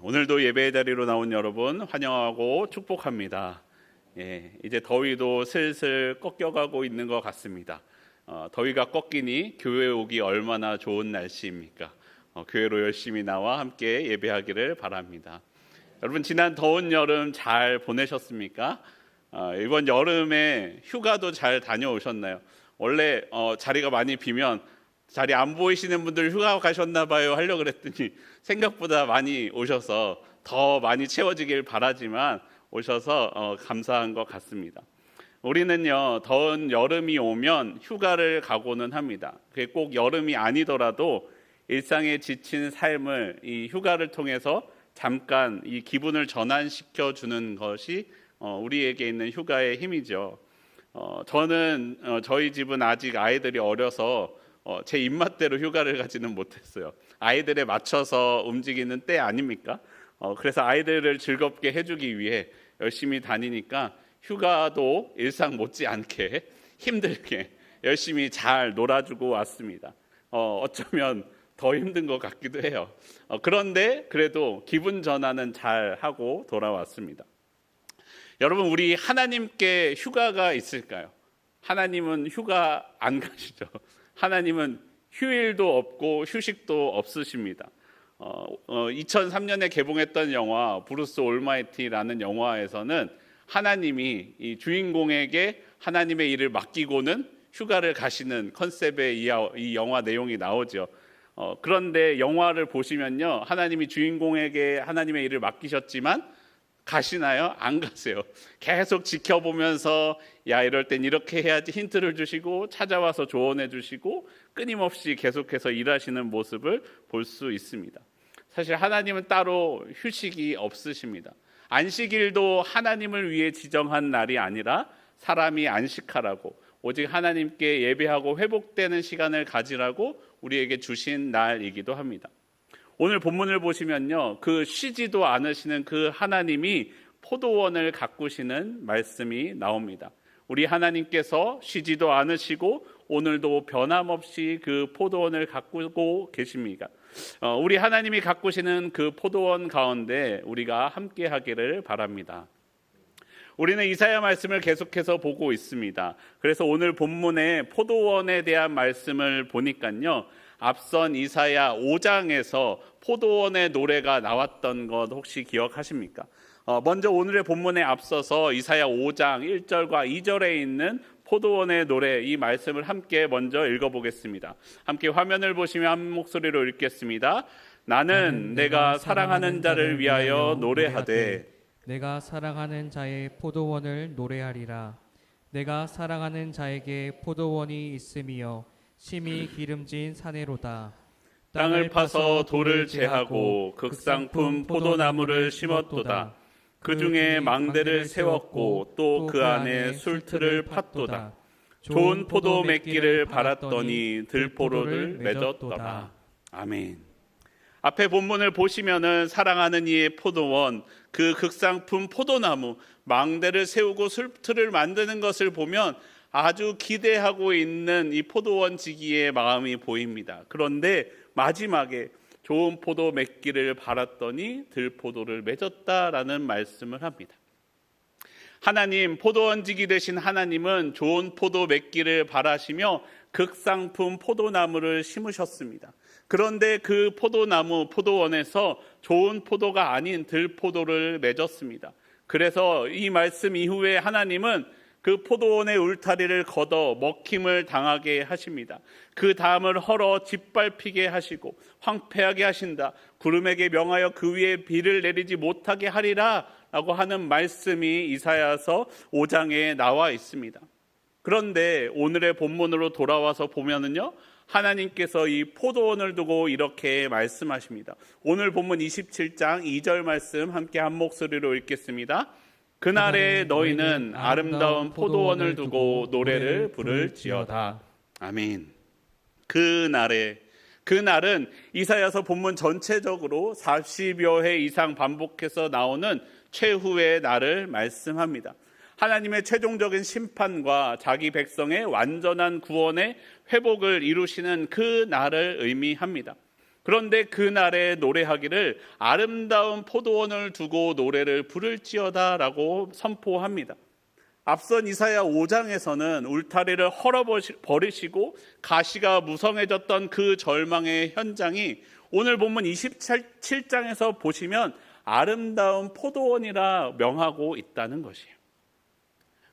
오늘도 예배의 자리로 나온 여러분 환영하고 축복합니다. 이제 더위도 슬슬 꺾여가고 있는 것 같습니다. 더위가 꺾이니 교회 오기 얼마나 좋은 날씨입니까? 교회로 열심히 나와 함께 예배하기를 바랍니다. 여러분, 지난 더운 여름 잘 보내셨습니까? 이번 여름에 휴가도 잘 다녀오셨나요? 원래 자리가 많이 비면 자리 안 보이시는 분들 휴가 가셨나 봐요 하려고 그랬더니 생각보다 많이 오셔서 더 많이 채워지길 바라지만 오셔서 감사한 것 같습니다. 우리는요, 더운 여름이 오면 휴가를 가고는 합니다. 그게 꼭 여름이 아니더라도 일상에 지친 삶을 이 휴가를 통해서 잠깐 이 기분을 전환시켜 주는 것이 우리에게 있는 휴가의 힘이죠. 저는 저희 집은 아직 아이들이 어려서 제 입맛대로 휴가를 가지는 못했어요. 아이들에 맞춰서 움직이는 때 아닙니까? 그래서 아이들을 즐겁게 해주기 위해 열심히 다니니까 휴가도 일상 못지않게 힘들게 열심히 잘 놀아주고 왔습니다. 어쩌면 더 힘든 것 같기도 해요. 그런데 그래도 기분 전환은 잘 하고 돌아왔습니다. 여러분, 우리 하나님께 휴가가 있을까요? 하나님은 휴가 안 가시죠. 하나님은 휴일도 없고 휴식도 없으십니다. 2003년에 개봉했던 영화 브루스 올마이티라는 영화에서는 하나님이 이 주인공에게 하나님의 일을 맡기고는 휴가를 가시는 컨셉의 이 영화 내용이 나오죠. 그런데 영화를 보시면요, 하나님이 주인공에게 하나님의 일을 맡기셨지만 가시나요? 안 가세요. 계속 지켜보면서 야, 이럴 땐 이렇게 해야지 힌트를 주시고 찾아와서 조언해 주시고 끊임없이 계속해서 일하시는 모습을 볼 수 있습니다. 사실 하나님은 따로 휴식이 없으십니다. 안식일도 하나님을 위해 지정한 날이 아니라 사람이 안식하라고, 오직 하나님께 예배하고 회복되는 시간을 가지라고 우리에게 주신 날이기도 합니다. 오늘 본문을 보시면요, 그 쉬지도 않으시는 그 하나님이 포도원을 가꾸시는 말씀이 나옵니다. 우리 하나님께서 쉬지도 않으시고 오늘도 변함없이 그 포도원을 가꾸고 계십니다. 우리 하나님이 가꾸시는 그 포도원 가운데 우리가 함께 하기를 바랍니다. 우리는 이사야 말씀을 계속해서 보고 있습니다. 그래서 오늘 본문의 포도원에 대한 말씀을 보니까요, 앞선 이사야 5장에서 포도원의 노래가 나왔던 것 혹시 기억하십니까? 먼저 오늘의 본문에 앞서서 이사야 5장 1절과 2절에 있는 포도원의 노래, 이 말씀을 함께 먼저 읽어보겠습니다. 함께 화면을 보시며 한 목소리로 읽겠습니다. 나는 내가 사랑하는 자를 위하여 노래하되 내가 사랑하는 자의 포도원을 노래하리라. 내가 사랑하는 자에게 포도원이 있음이여 심히 기름진 사내로다. 땅을 파서 돌을 제하고 극상품 포도나무를 심었도다. 그 중에 망대를 세웠고 또 그 안에 술틀을 팠도다. 좋은 포도 맺기를 바랐더니 들포로를 맺었도다. 아멘. 앞에 본문을 보시면은 사랑하는 이의 포도원, 그 극상품 포도나무, 망대를 세우고 술틀을 만드는 것을 보면 아주 기대하고 있는 이 포도원 지기의 마음이 보입니다. 그런데 마지막에 좋은 포도 맺기를 바랐더니 들포도를 맺었다라는 말씀을 합니다. 하나님, 포도원 지기 되신 하나님은 좋은 포도 맺기를 바라시며 극상품 포도나무를 심으셨습니다. 그런데 그 포도나무, 포도원에서 좋은 포도가 아닌 들포도를 맺었습니다. 그래서 이 말씀 이후에 하나님은 그 포도원의 울타리를 걷어 먹힘을 당하게 하십니다. 그 담을 헐어 짓밟히게 하시고 황폐하게 하신다. 구름에게 명하여 그 위에 비를 내리지 못하게 하리라 라고 하는 말씀이 이사야서 5장에 나와 있습니다. 그런데 오늘의 본문으로 돌아와서 보면은요, 하나님께서 이 포도원을 두고 이렇게 말씀하십니다. 오늘 본문 27장 2절 말씀 함께 한 목소리로 읽겠습니다. 그날에 너희는 아름다운 포도원을 두고 노래를 부를지어다. 아멘. 그날은 이사야서 본문 전체적으로 40여 회 이상 반복해서 나오는 최후의 날을 말씀합니다. 하나님의 최종적인 심판과 자기 백성의 완전한 구원의 회복을 이루시는 그 날을 의미합니다. 그런데 그날에 노래하기를 아름다운 포도원을 두고 노래를 부를지어다라고 선포합니다. 앞선 이사야 5장에서는 울타리를 헐어버리시고 가시가 무성해졌던 그 절망의 현장이 오늘 본문 27장에서 보시면 아름다운 포도원이라 명하고 있다는 것이에요.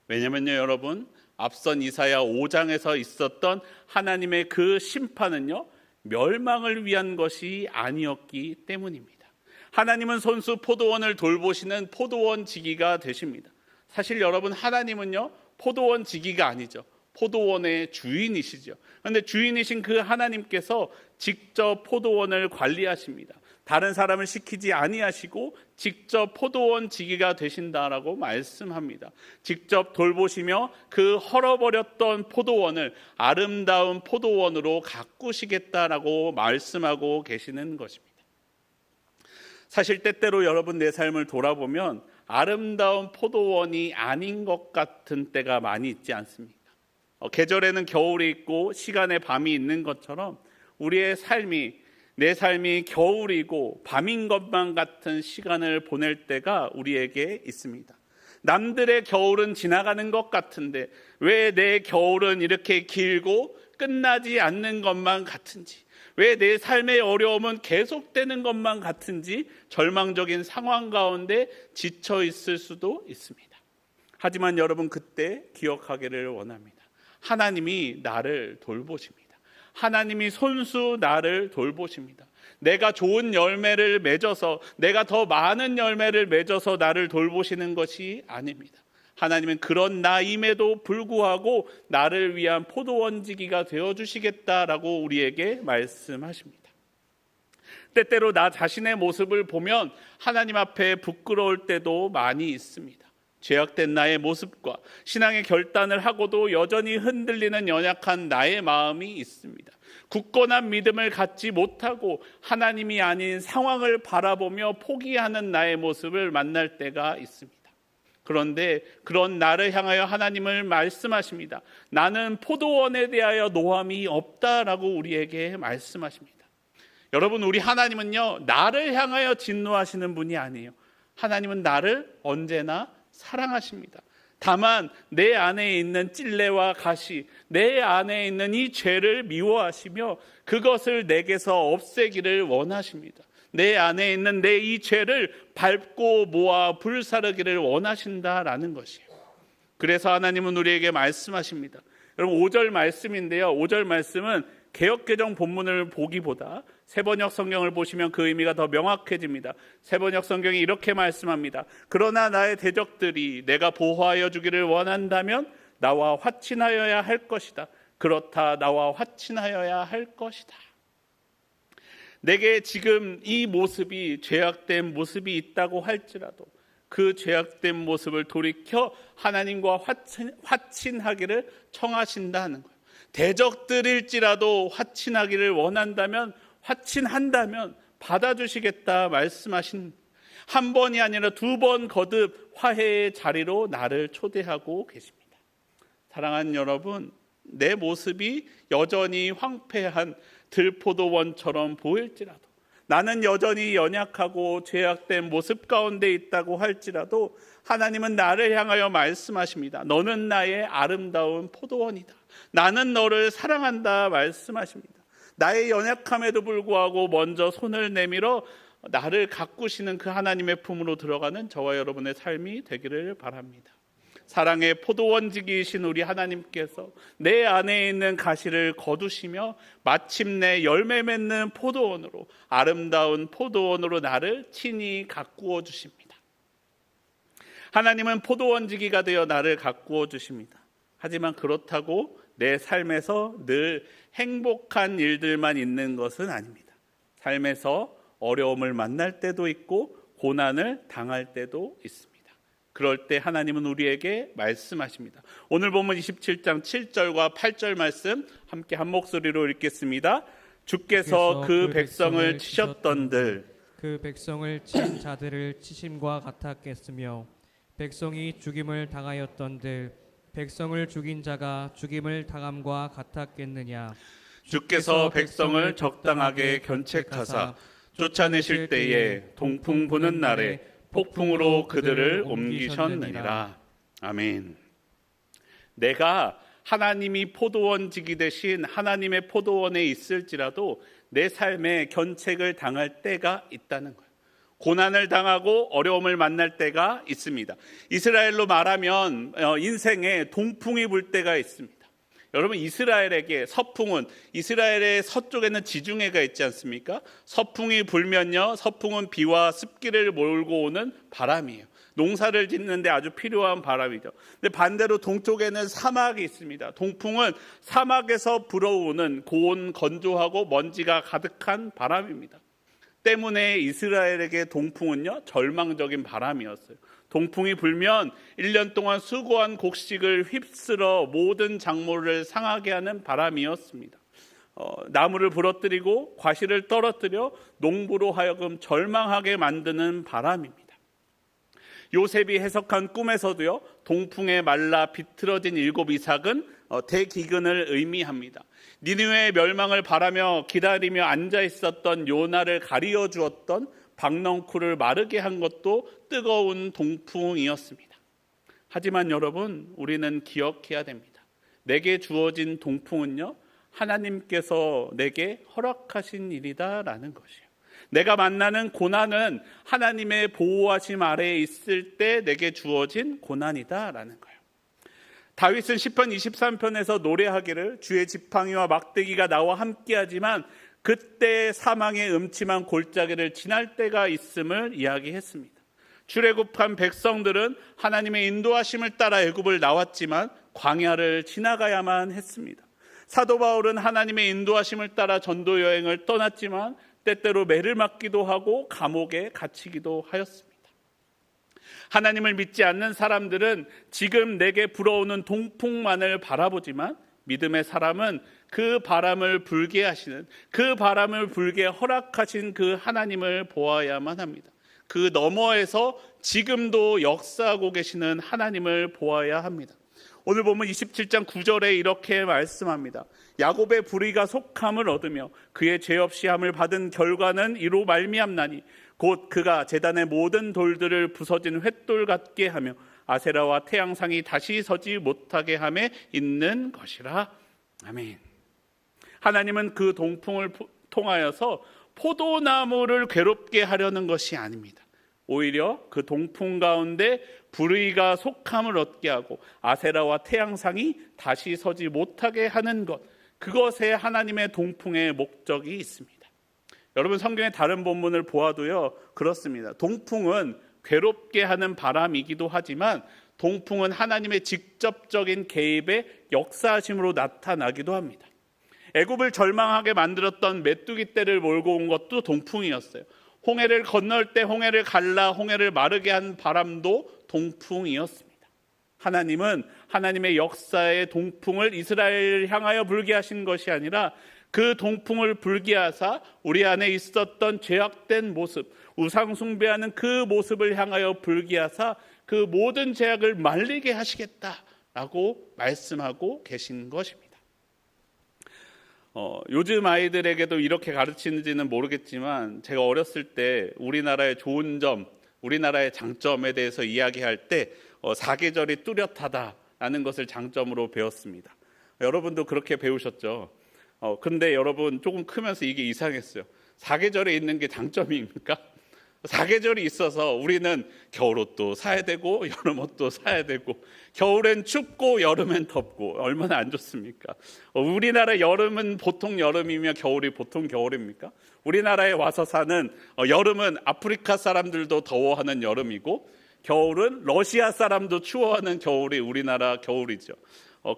왜냐면요, 여러분, 앞선 이사야 5장에서 있었던 하나님의 그 심판은요, 멸망을 위한 것이 아니었기 때문입니다. 하나님은 손수 포도원을 돌보시는 포도원 지기가 되십니다. 사실 여러분, 하나님은요, 포도원 지기가 아니죠. 포도원의 주인이시죠. 그런데 주인이신 그 하나님께서 직접 포도원을 관리하십니다. 다른 사람을 시키지 아니하시고 직접 포도원 지기가 되신다라고 말씀합니다. 직접 돌보시며 그 헐어버렸던 포도원을 아름다운 포도원으로 가꾸시겠다라고 말씀하고 계시는 것입니다. 사실 때때로 여러분 내 삶을 돌아보면 아름다운 포도원이 아닌 것 같은 때가 많이 있지 않습니까? 계절에는 겨울이 있고 시간에 밤이 있는 것처럼 우리의 삶이, 내 삶이 겨울이고 밤인 것만 같은 시간을 보낼 때가 우리에게 있습니다. 남들의 겨울은 지나가는 것 같은데 왜 내 겨울은 이렇게 길고 끝나지 않는 것만 같은지, 왜 내 삶의 어려움은 계속되는 것만 같은지 절망적인 상황 가운데 지쳐 있을 수도 있습니다. 하지만 여러분, 그때 기억하기를 원합니다. 하나님이 나를 돌보십니다. 하나님이 손수 나를 돌보십니다. 내가 좋은 열매를 맺어서, 내가 더 많은 열매를 맺어서 나를 돌보시는 것이 아닙니다. 하나님은 그런 나임에도 불구하고 나를 위한 포도원지기가 되어주시겠다라고 우리에게 말씀하십니다. 때때로 나 자신의 모습을 보면 하나님 앞에 부끄러울 때도 많이 있습니다. 죄악된 나의 모습과 신앙의 결단을 하고도 여전히 흔들리는 연약한 나의 마음이 있습니다. 굳건한 믿음을 갖지 못하고 하나님이 아닌 상황을 바라보며 포기하는 나의 모습을 만날 때가 있습니다. 그런데 그런 나를 향하여 하나님을 말씀하십니다. 나는 포도원에 대하여 노함이 없다라고 우리에게 말씀하십니다. 여러분, 우리 하나님은요, 나를 향하여 진노하시는 분이 아니에요. 하나님은 나를 언제나 사랑하십니다. 다만 내 안에 있는 찔레와 가시, 내 안에 있는 이 죄를 미워하시며 그것을 내게서 없애기를 원하십니다. 내 안에 있는 내 이 죄를 밟고 모아 불사르기를 원하신다라는 것이에요. 그래서 하나님은 우리에게 말씀하십니다. 여러분, 5절 말씀인데요, 5절 말씀은 개역개정 본문을 보기보다 세번역 성경을 보시면 그 의미가 더 명확해집니다. 세번역 성경이 이렇게 말씀합니다. 그러나 나의 대적들이 내가 보호하여 주기를 원한다면 나와 화친하여야 할 것이다. 그렇다, 나와 화친하여야 할 것이다. 내게 지금 이 모습이 죄악된 모습이 있다고 할지라도 그 죄악된 모습을 돌이켜 하나님과 화친하기를 청하신다는 거예요. 대적들일지라도 화친하기를 원한다면, 화친한다면 받아주시겠다 말씀하신, 한 번이 아니라 2번 거듭 화해의 자리로 나를 초대하고 계십니다. 사랑하는 여러분, 내 모습이 여전히 황폐한 들포도원처럼 보일지라도, 나는 여전히 연약하고 죄악된 모습 가운데 있다고 할지라도 하나님은 나를 향하여 말씀하십니다. 너는 나의 아름다운 포도원이다. 나는 너를 사랑한다 말씀하십니다. 나의 연약함에도 불구하고 먼저 손을 내밀어 나를 가꾸시는 그 하나님의 품으로 들어가는 저와 여러분의 삶이 되기를 바랍니다. 사랑의 포도원지기이신 우리 하나님께서 내 안에 있는 가시를 거두시며 마침내 열매 맺는 포도원으로, 아름다운 포도원으로 나를 친히 가꾸어 주십니다. 하나님은 포도원지기가 되어 나를 가꾸어 주십니다. 하지만 그렇다고 내 삶에서 늘 행복한 일들만 있는 것은 아닙니다. 삶에서 어려움을 만날 때도 있고 고난을 당할 때도 있습니다. 그럴 때 하나님은 우리에게 말씀하십니다. 오늘 본문 27장 7절과 8절 말씀 함께 한 목소리로 읽겠습니다. 주께서 그 백성을 치셨던들, 그 백성을 친 자들을 치심과 같았겠으며 백성이 죽임을 당하였던들 백성을 죽인 자가 죽임을 당함과 같았겠느냐. 주께서 백성을 적당하게 견책하사 쫓아내실 때에 동풍 부는 날에 폭풍으로 그들을 옮기셨느니라. 아멘. 내가 하나님이 포도원지기 대신 하나님의 포도원에 있을지라도 내 삶에 견책을 당할 때가 있다는 거예요. 고난을 당하고 어려움을 만날 때가 있습니다. 이스라엘로 말하면 인생에 동풍이 불 때가 있습니다. 여러분, 이스라엘에게 서풍은, 이스라엘의 서쪽에는 지중해가 있지 않습니까? 서풍이 불면요, 서풍은 비와 습기를 몰고 오는 바람이에요. 농사를 짓는데 아주 필요한 바람이죠. 근데 반대로 동쪽에는 사막이 있습니다. 동풍은 사막에서 불어오는 고온, 건조하고 먼지가 가득한 바람입니다. 때문에 이스라엘에게 동풍은요, 절망적인 바람이었어요. 동풍이 불면 1년 동안 수고한 곡식을 휩쓸어 모든 작물을 상하게 하는 바람이었습니다. 나무를 부러뜨리고 과실을 떨어뜨려 농부로 하여금 절망하게 만드는 바람입니다. 요셉이 해석한 꿈에서도요, 동풍에 말라 비틀어진 7 이삭은 대기근을 의미합니다. 니느웨의 멸망을 바라며 기다리며 앉아 있었던 요나를 가리어 주었던 박넝쿨을 마르게 한 것도 뜨거운 동풍이었습니다. 하지만 여러분, 우리는 기억해야 됩니다. 내게 주어진 동풍은요, 하나님께서 내게 허락하신 일이다라는 것이에요. 내가 만나는 고난은 하나님의 보호하심 아래에 있을 때 내게 주어진 고난이다라는 거예요. 다윗은 시편 23편에서 노래하기를 주의 지팡이와 막대기가 나와 함께하지만 그때 사망의 음침한 골짜기를 지날 때가 있음을 이야기했습니다. 출애굽한 백성들은 하나님의 인도하심을 따라 애굽을 나왔지만 광야를 지나가야만 했습니다. 사도 바울은 하나님의 인도하심을 따라 전도 여행을 떠났지만 때때로 매를 맞기도 하고 감옥에 갇히기도 하였습니다. 하나님을 믿지 않는 사람들은 지금 내게 불어오는 동풍만을 바라보지만 믿음의 사람은 그 바람을 불게 하시는, 그 바람을 불게 허락하신 그 하나님을 보아야만 합니다. 그 너머에서 지금도 역사하고 계시는 하나님을 보아야 합니다. 오늘 보면 27장 9절에 이렇게 말씀합니다. 야곱의 불의가 속함을 얻으며 그의 죄 없이 함을 받은 결과는 이로 말미암나니 곧 그가 제단의 모든 돌들을 부서진 횃돌 같게 하며 아세라와 태양상이 다시 서지 못하게 함에 있는 것이라. 아멘. 하나님은 그 동풍을 통하여서 포도나무를 괴롭게 하려는 것이 아닙니다. 오히려 그 동풍 가운데 불의가 속함을 얻게 하고 아세라와 태양상이 다시 서지 못하게 하는 것, 그것에 하나님의 동풍의 목적이 있습니다. 여러분, 성경의 다른 본문을 보아도요, 그렇습니다. 동풍은 괴롭게 하는 바람이기도 하지만 동풍은 하나님의 직접적인 개입의 역사하심으로 나타나기도 합니다. 애굽을 절망하게 만들었던 메뚜기 떼를 몰고 온 것도 동풍이었어요. 홍해를 건널 때 홍해를 갈라 홍해를 마르게 한 바람도 동풍이었습니다. 하나님은 하나님의 역사의 동풍을 이스라엘을 향하여 불게 하신 것이 아니라 그 동풍을 불게 하사 우리 안에 있었던 죄악된 모습, 우상 숭배하는 그 모습을 향하여 불게 하사 그 모든 죄악을 말리게 하시겠다라고 말씀하고 계신 것입니다. 요즘 아이들에게도 이렇게 가르치는지는 모르겠지만 제가 어렸을 때 우리나라의 좋은 점, 우리나라의 장점에 대해서 이야기할 때 사계절이 뚜렷하다라는 것을 장점으로 배웠습니다. 여러분도 그렇게 배우셨죠? 근데 여러분, 조금 크면서 이게 이상했어요. 사계절에 있는 게 장점입니까? 사계절이 있어서 우리는 겨울옷도 사야 되고 여름옷도 사야 되고, 겨울엔 춥고 여름엔 덥고, 얼마나 안 좋습니까? 우리나라 여름은 보통 여름이며 겨울이 보통 겨울입니까? 우리나라에 와서 사는 여름은 아프리카 사람들도 더워하는 여름이고, 겨울은 러시아 사람도 추워하는 겨울이 우리나라 겨울이죠.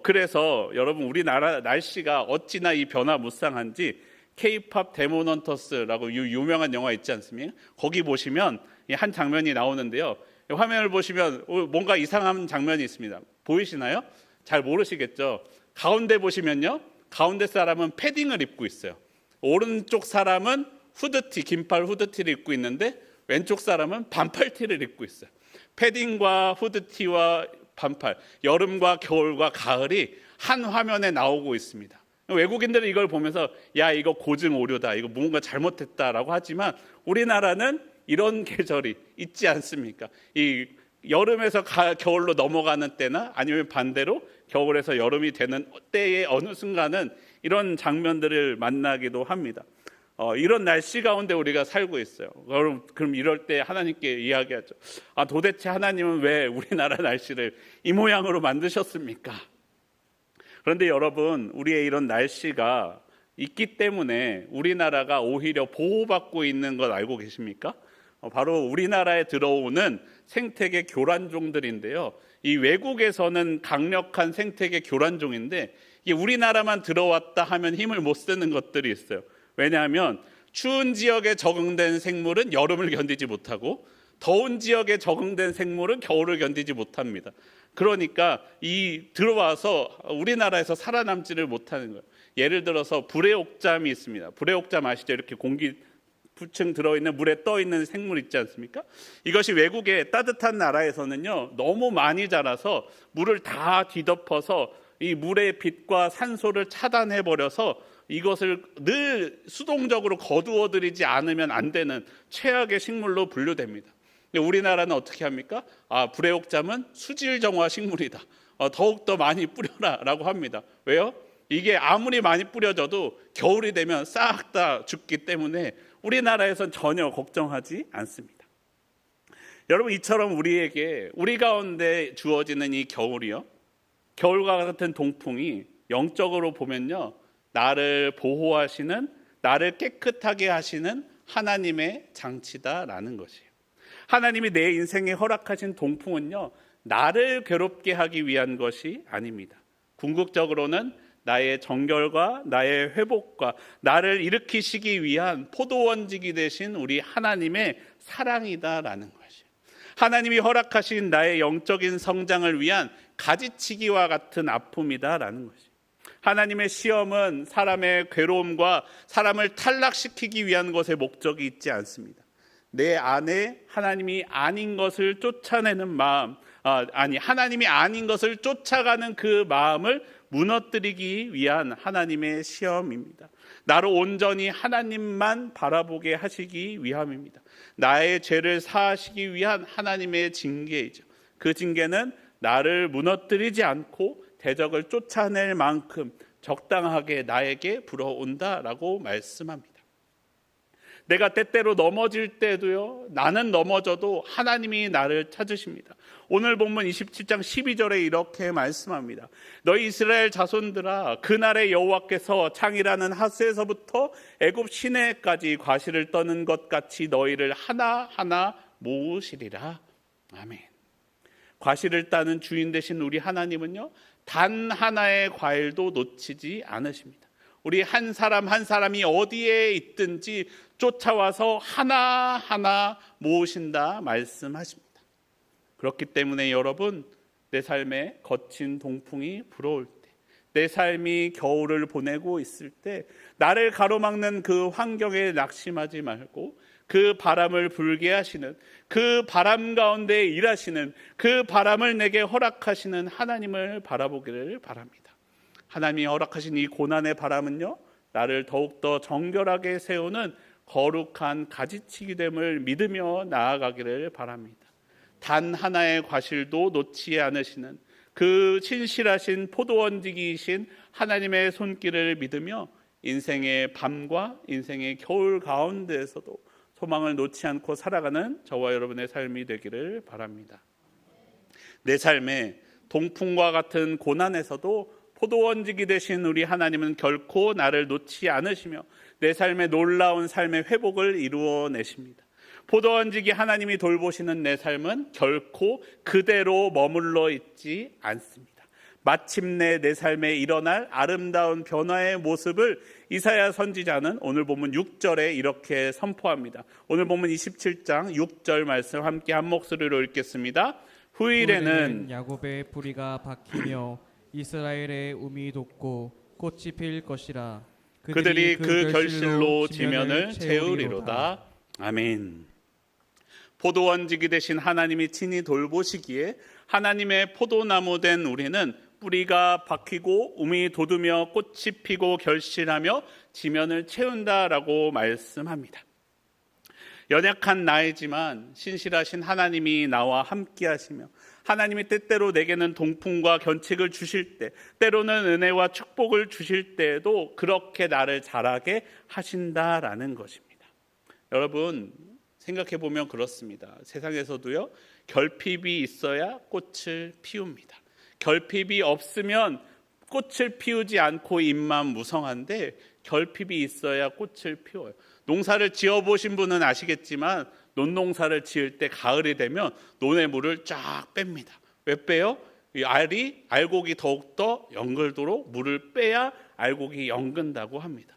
그래서 여러분, 우리나라 날씨가 어찌나 이 변화무쌍한지 K-팝 데몬 헌터스라고 유명한 영화 있지 않습니까? 거기 보시면 한 장면이 나오는데요. 화면을 보시면 뭔가 이상한 장면이 있습니다. 보이시나요? 잘 모르시겠죠? 가운데 보시면요, 가운데 사람은 패딩을 입고 있어요. 오른쪽 사람은 후드티, 긴팔 후드티를 입고 있는데 왼쪽 사람은 반팔티를 입고 있어요. 패딩과 후드티와 반팔, 여름과 겨울과 가을이 한 화면에 나오고 있습니다. 외국인들은 이걸 보면서 야, 이거 고증 오류다, 이거 뭔가 잘못했다라고 하지만 우리나라는 이런 계절이 있지 않습니까? 이 여름에서 겨울로 넘어가는 때나 아니면 반대로 겨울에서 여름이 되는 때의 어느 순간은 이런 장면들을 만나기도 합니다. 이런 날씨 가운데 우리가 살고 있어요. 그럼 이럴 때 하나님께 이야기하죠. 도대체 하나님은 왜 우리나라 날씨를 이 모양으로 만드셨습니까? 그런데 여러분, 우리의 이런 날씨가 있기 때문에 우리나라가 오히려 보호받고 있는 것 알고 계십니까? 바로 우리나라에 들어오는 생태계 교란종들인데요. 이 외국에서는 강력한 생태계 교란종인데 이게 우리나라만 들어왔다 하면 힘을 못 쓰는 것들이 있어요. 왜냐하면 추운 지역에 적응된 생물은 여름을 견디지 못하고 더운 지역에 적응된 생물은 겨울을 견디지 못합니다. 그러니까 이 들어와서 우리나라에서 살아남지를 못하는 거예요. 예를 들어서 불의옥잠이 있습니다. 불의옥잠 아시죠? 이렇게 공기 부층 들어있는 물에 떠있는 생물 있지 않습니까? 이것이 외국의 따뜻한 나라에서는요, 너무 많이 자라서 물을 다 뒤덮어서 이 물의 빛과 산소를 차단해버려서 이것을 늘 수동적으로 거두어들이지 않으면 안 되는 최악의 식물로 분류됩니다. 근데 우리나라는 어떻게 합니까? 불의옥잠은 수질정화 식물이다. 더욱더 많이 뿌려라 라고 합니다. 왜요? 이게 아무리 많이 뿌려져도 겨울이 되면 싹 다 죽기 때문에 우리나라에선 전혀 걱정하지 않습니다. 여러분, 이처럼 우리 가운데 주어지는 이 겨울이요, 겨울과 같은 동풍이 영적으로 보면요, 나를 보호하시는, 나를 깨끗하게 하시는 하나님의 장치다라는 것이에요. 하나님이 내 인생에 허락하신 동풍은요, 나를 괴롭게 하기 위한 것이 아닙니다. 궁극적으로는 나의 정결과 나의 회복과 나를 일으키시기 위한 포도원지기 되신 우리 하나님의 사랑이다라는 것이에요. 하나님이 허락하신 나의 영적인 성장을 위한 가지치기와 같은 아픔이다라는 것이에요. 하나님의 시험은 사람의 괴로움과 사람을 탈락시키기 위한 것에 목적이 있지 않습니다. 내 안에 하나님이 아닌 것을 쫓아내는 마음, 하나님이 아닌 것을 쫓아가는 그 마음을 무너뜨리기 위한 하나님의 시험입니다. 나를 온전히 하나님만 바라보게 하시기 위함입니다. 나의 죄를 사하시기 위한 하나님의 징계이죠. 그 징계는 나를 무너뜨리지 않고 대적을 쫓아낼 만큼 적당하게 나에게 불어온다라고 말씀합니다. 내가 때때로 넘어질 때도요, 나는 넘어져도 하나님이 나를 찾으십니다. 오늘 본문 27장 12절에 이렇게 말씀합니다. 너희 이스라엘 자손들아, 그날의 여호와께서 창이라는 하스에서부터 애굽 시내까지 과실을 떠는 것 같이 너희를 하나하나 모으시리라. 아멘. 과실을 따는 주인 되신 우리 하나님은요, 단 하나의 과일도 놓치지 않으십니다. 우리 한 사람 한 사람이 어디에 있든지 쫓아와서 하나하나 모으신다 말씀하십니다. 그렇기 때문에 여러분, 내 삶에 거친 동풍이 불어올 때, 내 삶이 겨울을 보내고 있을 때 나를 가로막는 그 환경에 낙심하지 말고 그 바람을 불게 하시는, 그 바람 가운데 일하시는, 그 바람을 내게 허락하시는 하나님을 바라보기를 바랍니다. 하나님이 허락하신 이 고난의 바람은요, 나를 더욱더 정결하게 세우는 거룩한 가지치기됨을 믿으며 나아가기를 바랍니다. 단 하나의 과실도 놓지 않으시는 그 신실하신 포도원지기이신 하나님의 손길을 믿으며 인생의 밤과 인생의 겨울 가운데에서도 소망을 놓지 않고 살아가는 저와 여러분의 삶이 되기를 바랍니다. 내 삶에 동풍과 같은 고난에서도 포도원지기 되신 우리 하나님은 결코 나를 놓지 않으시며 내 삶의 놀라운 삶의 회복을 이루어내십니다. 포도원지기 하나님이 돌보시는 내 삶은 결코 그대로 머물러 있지 않습니다. 마침내 내 삶에 일어날 아름다운 변화의 모습을 이사야 선지자는 오늘 본문 6절에 이렇게 선포합니다. 오늘 본문 27장 6절 말씀 함께 한 목소리로 읽겠습니다. 후일에는 야곱의 뿌리가 박히며 이스라엘의 움이 돋고 꽃이 필 것이라. 그들이 그 결실로 지면을 채우리로다. 아멘. 포도원지기 되신 하나님이 친히 돌보시기에 하나님의 포도나무 된 우리는 뿌리가 박히고 움이 돋으며 꽃이 피고 결실하며 지면을 채운다라고 말씀합니다. 연약한 나이지만 신실하신 하나님이 나와 함께 하시며 하나님이 때때로 내게는 동풍과 견책을 주실 때, 때로는 은혜와 축복을 주실 때에도 그렇게 나를 자라게 하신다라는 것입니다. 여러분, 생각해 보면 그렇습니다. 세상에서도요, 결핍이 있어야 꽃을 피웁니다. 결핍이 없으면 꽃을 피우지 않고 잎만 무성한데 결핍이 있어야 꽃을 피워요. 농사를 지어보신 분은 아시겠지만 논농사를 지을 때 가을이 되면 논의 물을 쫙 뺍니다. 왜 빼요? 이 알곡이 더욱더 연글도록 물을 빼야 알곡이 연근다고 합니다.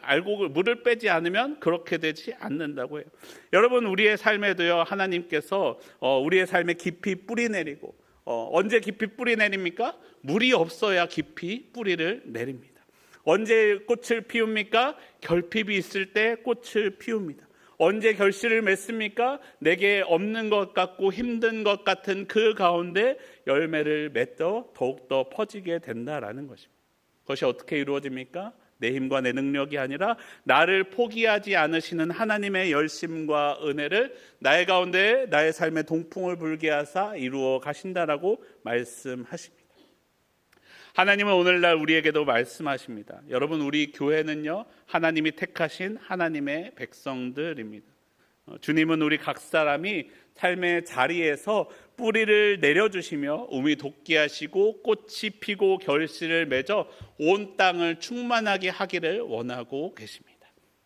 알곡을 물을 빼지 않으면 그렇게 되지 않는다고 해요. 여러분, 우리의 삶에도요, 하나님께서 우리의 삶에 깊이 뿌리 내리고 언제 깊이 뿌리 내립니까? 물이 없어야 깊이 뿌리를 내립니다. 언제 꽃을 피웁니까? 결핍이 있을 때 꽃을 피웁니다. 언제 결실을 맺습니까? 내게 없는 것 같고 힘든 것 같은 그 가운데 열매를 맺어 더욱더 퍼지게 된다라는 것입니다. 그것이 어떻게 이루어집니까? 내 힘과 내 능력이 아니라 나를 포기하지 않으시는 하나님의 열심과 은혜를 나의 가운데 나의 삶에 동풍을 불게 하사 이루어 가신다라고 말씀하십니다. 하나님은 오늘날 우리에게도 말씀하십니다. 여러분, 우리 교회는요, 하나님이 택하신 하나님의 백성들입니다. 주님은 우리 각 사람이 삶의 자리에서 뿌리를 내려주시며 움이 돋게 하시고 꽃이 피고 결실을 맺어 온 땅을 충만하게 하기를 원하고 계십니다.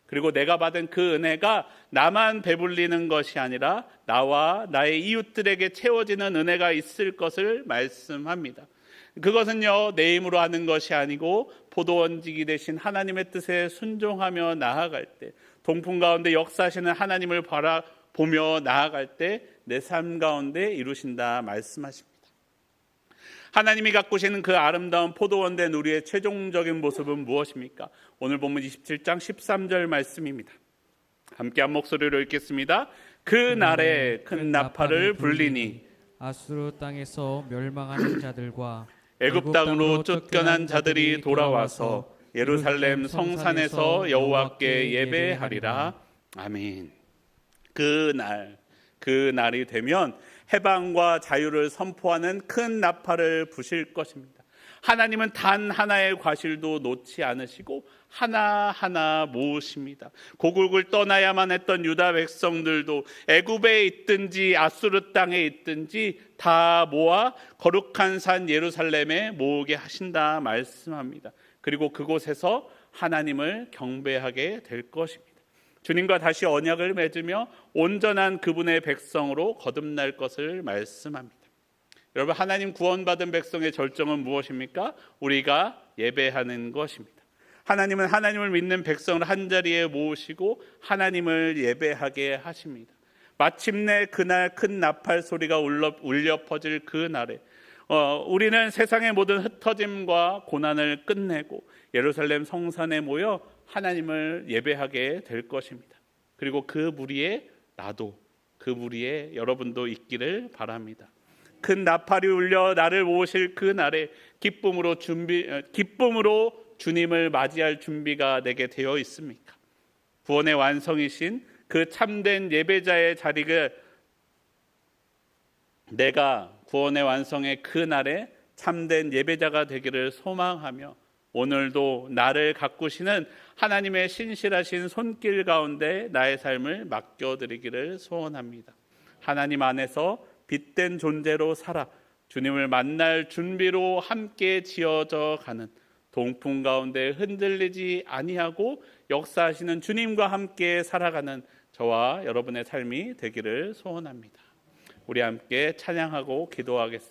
그리고 내가 받은 그 은혜가 나만 배불리는 것이 아니라 나와 나의 이웃들에게 채워지는 은혜가 있을 것을 말씀합니다. 그것은요, 내 힘으로 하는 것이 아니고 포도원지기 되신 하나님의 뜻에 순종하며 나아갈 때, 동풍 가운데 역사하시는 하나님을 바라보며 나아갈 때 내 삶 가운데 이루신다 말씀하십니다. 하나님이 가꾸시는 그 아름다운 포도원된 우리의 최종적인 모습은 무엇입니까? 오늘 본문 27장 13절 말씀입니다. 함께 한 목소리로 읽겠습니다. 그 날에 큰 나팔을 불리니 아수르 땅에서 멸망하는 자들과 애굽 땅으로 쫓겨난 자들이 돌아와서 예루살렘 성산에서 여호와께 예배하리라. 아멘. 그 날이 되면 해방과 자유를 선포하는 큰 나팔을 부실 것입니다. 하나님은 단 하나의 과실도 놓지 않으시고 하나하나 모으십니다. 고국을 떠나야만 했던 유다 백성들도 애굽에 있든지 아수르 땅에 있든지 다 모아 거룩한 산 예루살렘에 모으게 하신다 말씀합니다. 그리고 그곳에서 하나님을 경배하게 될 것입니다. 주님과 다시 언약을 맺으며 온전한 그분의 백성으로 거듭날 것을 말씀합니다. 여러분, 하나님 구원받은 백성의 절정은 무엇입니까? 우리가 예배하는 것입니다. 하나님은 하나님을 믿는 백성을 한자리에 모으시고 하나님을 예배하게 하십니다. 마침내 그날 큰 나팔 소리가 울려 퍼질 그 날에 우리는 세상의 모든 흩어짐과 고난을 끝내고 예루살렘 성산에 모여 하나님을 예배하게 될 것입니다. 그리고 그 무리에 나도, 그 무리에 여러분도 있기를 바랍니다. 큰 나팔이 울려 나를 모으실 그 날에 기쁨으로 주님을 맞이할 준비가 내게 되어 있습니까? 구원의 완성이신 그 참된 예배자의 자리가 내가 구원의 완성의 그 날에 참된 예배자가 되기를 소망하며 오늘도 나를 가꾸시는 하나님의 신실하신 손길 가운데 나의 삶을 맡겨드리기를 소원합니다. 하나님 안에서 빛된 존재로 살아 주님을 만날 준비로 함께 지어져 가는 동풍 가운데 흔들리지 아니하고 역사하시는 주님과 함께 살아가는 저와 여러분의 삶이 되기를 소원합니다. 우리 함께 찬양하고 기도하겠습니다.